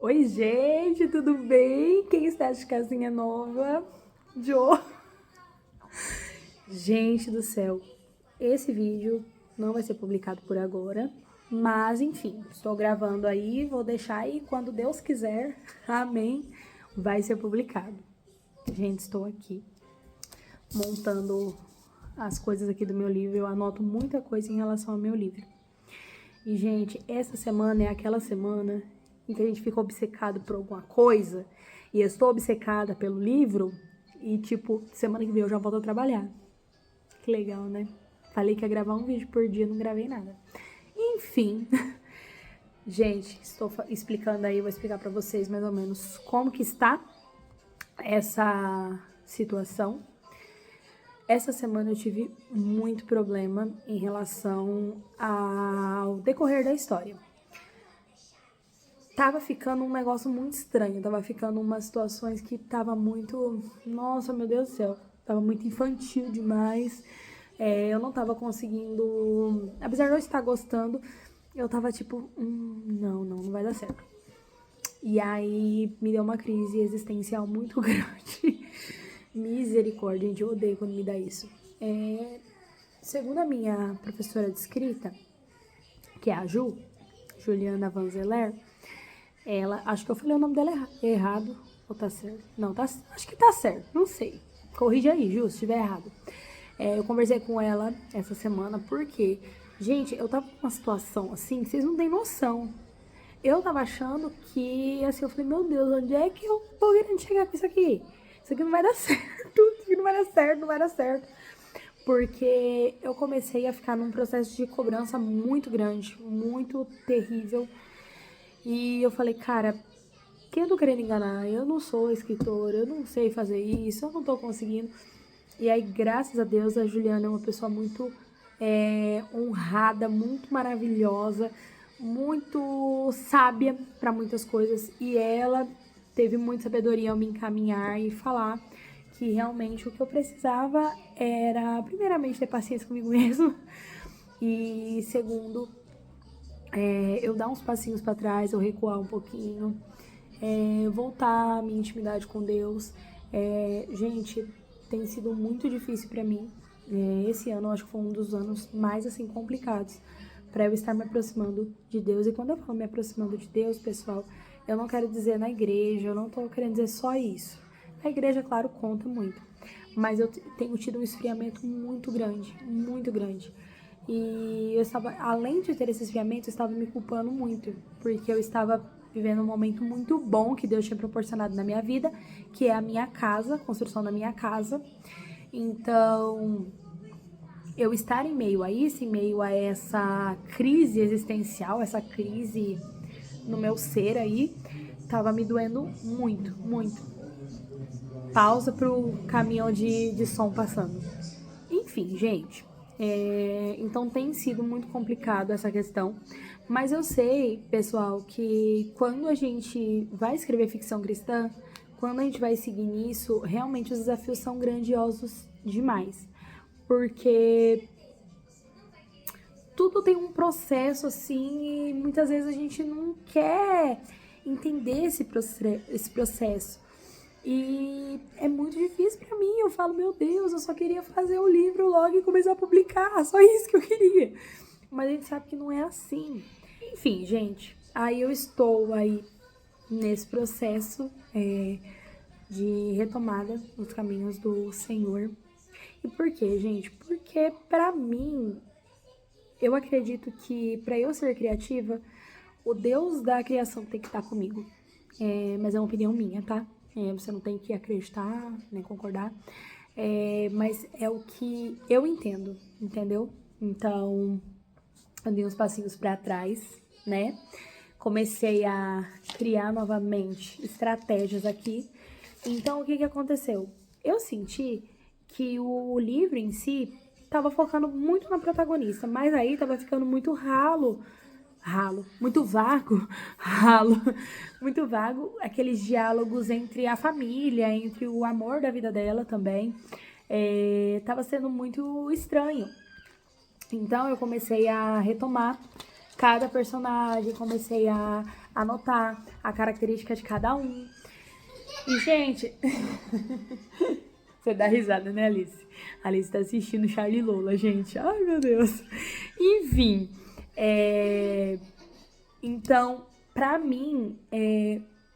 Oi, gente, tudo bem? Quem está de casinha nova? Jo. Gente do céu, esse vídeo não vai ser publicado por agora, mas enfim, estou gravando aí, vou deixar aí quando Deus quiser, amém, vai ser publicado. Gente, estou aqui montando as coisas aqui do meu livro, eu anoto muita coisa em relação ao meu livro. E, gente, essa semana é aquela semana em que a gente fica obcecado por alguma coisa, e eu estou obcecada pelo livro, e, tipo, semana que vem eu já volto a trabalhar. Que legal, né? Falei que ia gravar um vídeo por dia, não gravei nada. Enfim, gente, estou explicando aí, vou explicar pra vocês mais ou menos como que está essa situação. Essa semana eu tive muito problema em relação ao decorrer da história. Tava ficando um negócio muito estranho, tava ficando umas situações que tava muito... Nossa, meu Deus do céu, tava muito infantil demais. Eu não tava conseguindo... Apesar de eu estar gostando, eu tava tipo... não vai dar certo. E aí me deu uma crise existencial muito grande. Misericórdia, gente, eu odeio quando me dá isso. Segundo a minha professora de escrita, que é a Juliana Vanzeler, ela, acho que eu falei o nome dela errado, ou tá certo? Não, tá, acho que tá certo, não sei. Corrige aí, Ju, se estiver errado. Eu conversei com ela essa semana porque, gente, eu tava numa situação assim, vocês não têm noção. Eu tava achando que, assim, eu falei, meu Deus, onde é que eu tô querendo chegar com isso aqui? Isso aqui não vai dar certo, isso aqui não vai dar certo, não vai dar certo. Porque eu comecei a ficar num processo de cobrança muito grande, muito terrível. E eu falei, cara, quem eu tô querendo enganar? Eu não sou escritora, eu não sei fazer isso, eu não tô conseguindo. E aí, graças a Deus, a Juliana é uma pessoa muito honrada, muito maravilhosa, muito sábia para muitas coisas. E ela teve muita sabedoria ao me encaminhar e falar que realmente o que eu precisava era, primeiramente, ter paciência comigo mesma. E segundo, eu dar uns passinhos para trás, eu recuar um pouquinho, voltar a minha intimidade com Deus. Gente, tem sido muito difícil para mim. Esse ano eu acho que foi um dos anos mais assim complicados para eu estar me aproximando de Deus. E quando eu falo me aproximando de Deus, pessoal, eu não quero dizer na igreja, eu não tô querendo dizer só isso. A igreja, claro, conta muito, mas eu tenho tido um esfriamento muito grande, muito grande. E eu estava, além de ter esse esfriamento, eu estava me culpando muito, porque eu estava vivendo um momento muito bom que Deus tinha proporcionado na minha vida, que é a minha casa, a construção da minha casa. Então, eu estar em meio a isso, em meio a essa crise existencial, essa crise no meu ser aí, estava me doendo muito, muito. Pausa pro caminhão de som passando. Enfim, gente, então tem sido muito complicado essa questão, mas eu sei, pessoal, que quando a gente vai escrever ficção cristã, quando a gente vai seguir nisso, realmente os desafios são grandiosos demais, porque tudo tem um processo assim e muitas vezes a gente não quer entender esse processo. E é muito difícil pra mim. Eu falo, meu Deus, eu só queria fazer o livro logo e começar a publicar. Só isso que eu queria. Mas a gente sabe que não é assim. Enfim, gente, aí eu estou aí nesse processo de retomada nos caminhos do Senhor. E por quê, gente? Porque pra mim, eu acredito que pra eu ser criativa, o Deus da criação tem que estar comigo. Mas é uma opinião minha, tá? Você não tem que acreditar, nem concordar. Mas é o que eu entendo, entendeu? Então, eu dei uns passinhos pra trás, né? Comecei a criar novamente estratégias aqui. Então, o que aconteceu? Eu senti que o livro em si tava focando muito na protagonista, mas aí tava ficando muito muito vago, ralo, muito vago, aqueles diálogos entre a família, entre o amor da vida dela também, tava sendo muito estranho. Então eu comecei a retomar cada personagem, comecei a anotar a característica de cada um. E, gente, você dá risada, né, Alice? A Alice tá assistindo Charlie Lola, gente. Ai, meu Deus. Enfim, então, pra mim,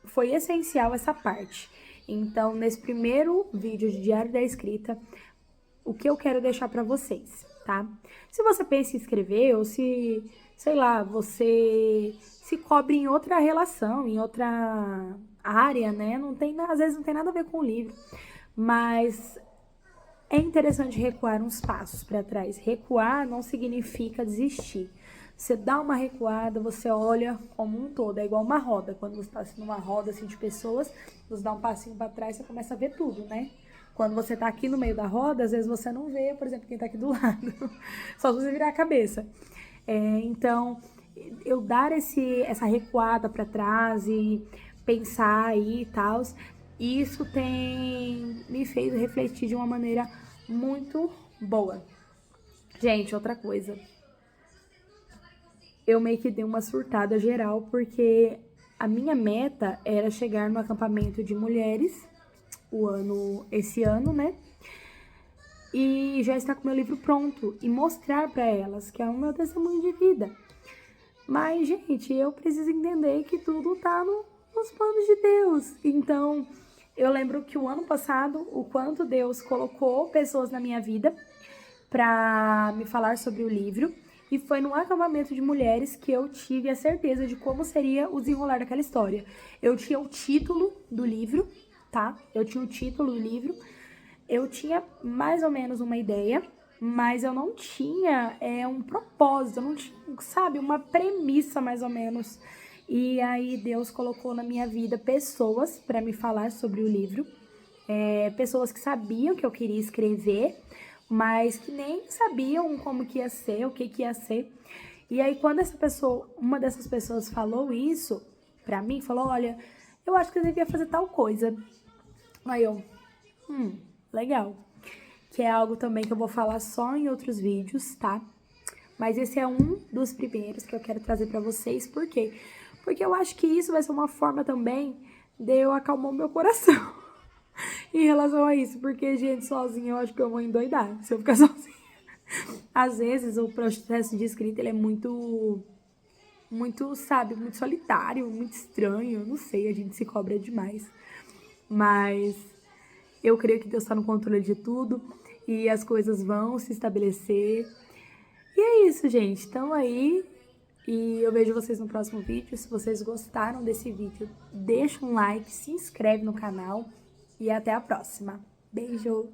foi essencial essa parte. Então, nesse primeiro vídeo de Diário da Escrita, o que eu quero deixar pra vocês, tá? Se você pensa em escrever ou se, sei lá, você se cobre em outra relação, em outra área, né? Não tem, às vezes não tem nada a ver com o livro, mas é interessante recuar uns passos para trás. Recuar não significa desistir. Você dá uma recuada, você olha como um todo. É igual uma roda. Quando você está numa roda assim, de pessoas, você dá um passinho para trás, você começa a ver tudo, né? Quando você tá aqui no meio da roda, às vezes você não vê, por exemplo, quem tá aqui do lado. Só se você virar a cabeça. Então, eu dar essa recuada para trás e pensar aí e tal, isso tem me feito refletir de uma maneira muito boa. Gente, outra coisa. Eu meio que dei uma surtada geral, porque a minha meta era chegar no acampamento de mulheres esse ano, né? E já estar com meu livro pronto e mostrar para elas que é o meu testemunho de vida. Mas, gente, eu preciso entender que tudo tá nos planos de Deus. Então, eu lembro que o ano passado, o quanto Deus colocou pessoas na minha vida para me falar sobre o livro. E foi num acampamento de mulheres que eu tive a certeza de como seria o desenrolar daquela história. Eu tinha o título do livro, tá? Eu tinha o título do livro. Eu tinha mais ou menos uma ideia, mas eu não tinha um propósito, eu não tinha, sabe, uma premissa mais ou menos. E aí Deus colocou na minha vida pessoas para me falar sobre o livro, pessoas que sabiam que eu queria escrever, mas que nem sabiam como que ia ser, o que ia ser. E aí quando uma dessas pessoas falou isso pra mim, falou, olha, eu acho que eu devia fazer tal coisa. Aí eu, legal. Que é algo também que eu vou falar só em outros vídeos, tá? Mas esse é um dos primeiros que eu quero trazer pra vocês. Por quê? Porque eu acho que isso vai ser uma forma também de eu acalmar o meu coração em relação a isso. Porque, gente, sozinha eu acho que eu vou endoidar se eu ficar sozinha. Às vezes o processo de escrita ele é muito, sabe, muito solitário, muito estranho. Não sei, a gente se cobra demais. Mas eu creio que Deus está no controle de tudo e as coisas vão se estabelecer. E é isso, gente. Então aí, e eu vejo vocês no próximo vídeo. Se vocês gostaram desse vídeo, deixa um like, se inscreve no canal e até a próxima. Beijo!